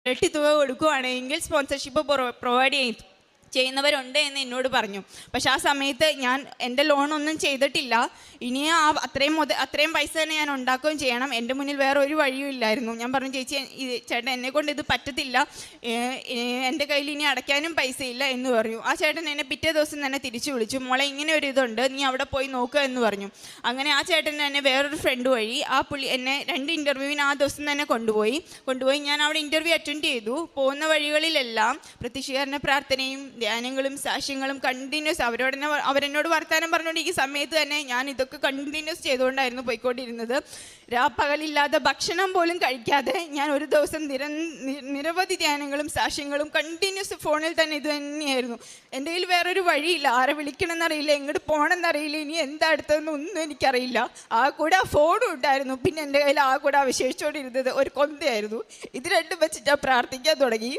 ഇരട്ടി തുക കൊടുക്കുകയാണെങ്കിൽ സ്പോൺസർഷിപ്പ് പ്രൊവൈഡ് ചെയ്യുന്നവരുണ്ട് എന്ന് എന്നോട് പറഞ്ഞു. പക്ഷെ ആ സമയത്ത് ഞാൻ എൻ്റെ ലോണൊന്നും ചെയ്തിട്ടില്ല. ഇനി അത്രയും പൈസ തന്നെ ഞാൻ ഉണ്ടാക്കുകയും ചെയ്യണം. എൻ്റെ മുന്നിൽ വേറെ ഒരു വഴിയും ഇല്ലായിരുന്നു. ഞാൻ പറഞ്ഞു, ചേച്ചി ചേട്ടൻ എന്നെക്കൊണ്ട് ഇത് പറ്റത്തില്ല, എൻ്റെ കയ്യിൽ ഇനി അടയ്ക്കാനും പൈസ ഇല്ല എന്ന് പറഞ്ഞു. ആ ചേട്ടൻ എന്നെ പിറ്റേ ദിവസം തന്നെ തിരിച്ചു വിളിച്ചു. മോളെ, ഇങ്ങനെ ഒരു ഇതുണ്ട്, നീ അവിടെ പോയി നോക്കുക എന്ന് പറഞ്ഞു. അങ്ങനെ ആ ചേട്ടൻ എന്നെ വേറൊരു ഫ്രണ്ട് വഴി ആ പുള്ളി എന്നെ 2 ഇൻ്റർവ്യൂവിന് ആ ദിവസം തന്നെ കൊണ്ടുപോയി. ഞാൻ അവിടെ ഇൻ്റർവ്യൂ അറ്റൻഡ് ചെയ്തു. പോകുന്ന വഴികളിലെല്ലാം പ്രത്യക്ഷീകരണ പ്രാർത്ഥനയും ധ്യാനങ്ങളും സാക്ഷ്യങ്ങളും കണ്ടിന്യൂസ്. അവരെന്നോട് വർത്തമാനം പറഞ്ഞുകൊണ്ടിരിക്കുന്ന സമയത്ത് തന്നെ ഞാൻ ഇതൊക്കെ കണ്ടിന്യൂസ് ചെയ്തുകൊണ്ടായിരുന്നു പോയിക്കൊണ്ടിരുന്നത്. രാപ്പകലില്ലാതെ ഭക്ഷണം പോലും കഴിക്കാതെ ഞാൻ ഒരു ദിവസം നിരവധി ധ്യാനങ്ങളും സാക്ഷ്യങ്ങളും കണ്ടിന്യൂസ് ഫോണിൽ തന്നെ ഇത് തന്നെയായിരുന്നു. എൻ്റെ കയ്യിൽ വേറൊരു വഴിയില്ല. ആരെ വിളിക്കണമെന്നറിയില്ല, എങ്ങോട്ട് പോകണമെന്നറിയില്ല, ഇനി എന്താ അടുത്തതെന്ന് ഒന്നും എനിക്കറിയില്ല. ആ കൂടെ ആ ഫോണും ഉണ്ടായിരുന്നു. പിന്നെ എൻ്റെ കയ്യിൽ ആ കൂടെ അവശേഷിച്ചുകൊണ്ടിരുന്നത് ഒരു കൊന്തയായിരുന്നു. ഇത് രണ്ടും വെച്ചിട്ട് പ്രാർത്ഥിക്കാൻ തുടങ്ങി.